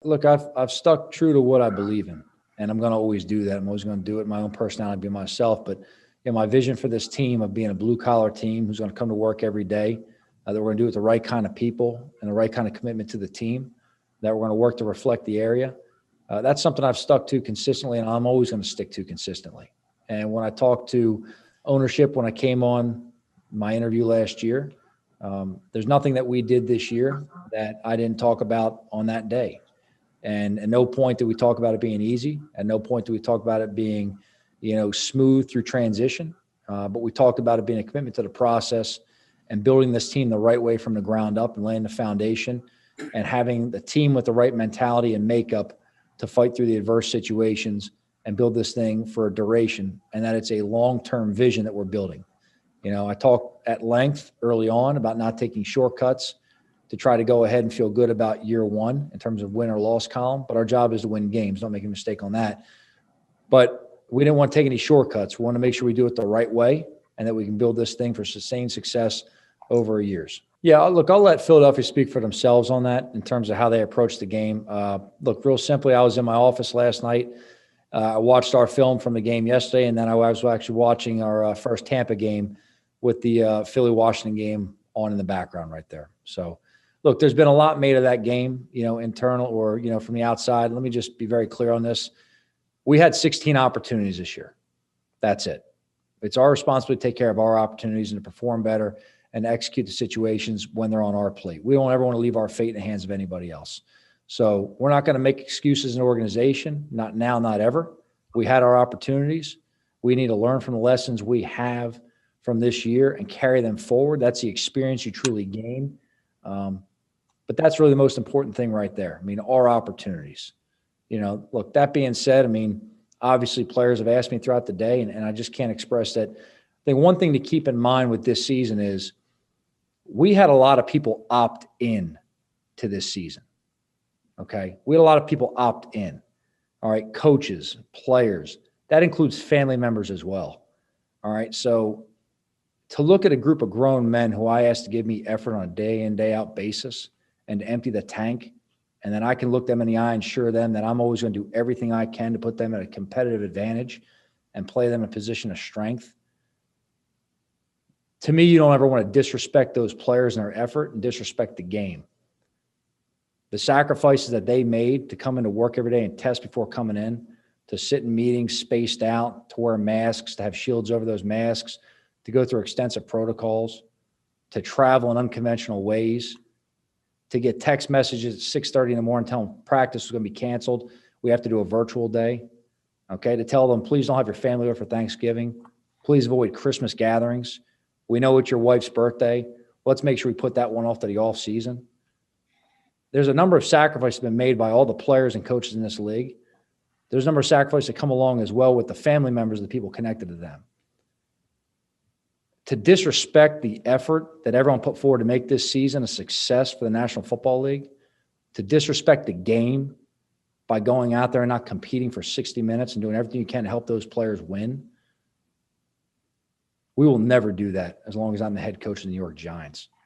Look, I've stuck true to what I believe in, and I'm going to always do that. I'm always going to do it. My own personality, be myself. But my vision for this team of being a blue collar team who's going to come to work every day, that we're going to do it with the right kind of people and the right kind of commitment to the team, that we're going to work to reflect the area. That's something I've stuck to consistently, and I'm always going to stick to consistently. And when I talked to ownership when I came on my interview last year, there's nothing that we did this year that I didn't talk about on that day. And at no point did we talk about it being easy. At no point did we talk about it being, smooth through transition. But we talked about it being a commitment to the process and building this team the right way from the ground up and laying the foundation and having the team with the right mentality and makeup to fight through the adverse situations and build this thing for a duration, and that it's a long-term vision that we're building. I talked at length early on about not taking shortcuts to try to go ahead and feel good about year one in terms of win or loss column. But our job is to win games. Don't make a mistake on that. But we didn't want to take any shortcuts. We want to make sure we do it the right way and that we can build this thing for sustained success over years. Yeah, look, I'll let Philadelphia speak for themselves on that in terms of how they approach the game. Look, real simply, I was in my office last night. I watched our film from the game yesterday, and then I was actually watching our first Tampa game with the Philly-Washington game on in the background right there. So, look, there's been a lot made of that game, internal or, from the outside. Let me just be very clear on this. We had 16 opportunities this year. That's it. It's our responsibility to take care of our opportunities and to perform better and execute the situations when they're on our plate. We don't ever want to leave our fate in the hands of anybody else. So we're not going to make excuses in an organization, not now, not ever. We had our opportunities. We need to learn from the lessons we have from this year and carry them forward. That's the experience you truly gain. But that's really the most important thing right there. Our opportunities. Look, that being said, obviously players have asked me throughout the day, and I just can't express that. I think one thing to keep in mind with this season is we had a lot of people opt in to this season. Okay. We had a lot of people opt in. All right. Coaches, players, that includes family members as well. All right. So to look at a group of grown men who I asked to give me effort on a day in, day out basis and to empty the tank, and then I can look them in the eye and assure them that I'm always going to do everything I can to put them at a competitive advantage and play them in a position of strength. To me, you don't ever want to disrespect those players and their effort and disrespect the game. The sacrifices that they made to come into work every day and test before coming in, to sit in meetings spaced out, to wear masks, to have shields over those masks, to go through extensive protocols, to travel in unconventional ways, to get text messages at 6:30 in the morning telling them practice is going to be canceled. We have to do a virtual day. Okay, to tell them, please don't have your family over for Thanksgiving. Please avoid Christmas gatherings. We know it's your wife's birthday. Let's make sure we put that one off to the off season. There's a number of sacrifices been made by all the players and coaches in this league. There's a number of sacrifices that come along as well with the family members of the people connected to them. To disrespect the effort that everyone put forward to make this season a success for the National Football League, to disrespect the game by going out there and not competing for 60 minutes and doing everything you can to help those players win, we will never do that as long as I'm the head coach of the New York Giants.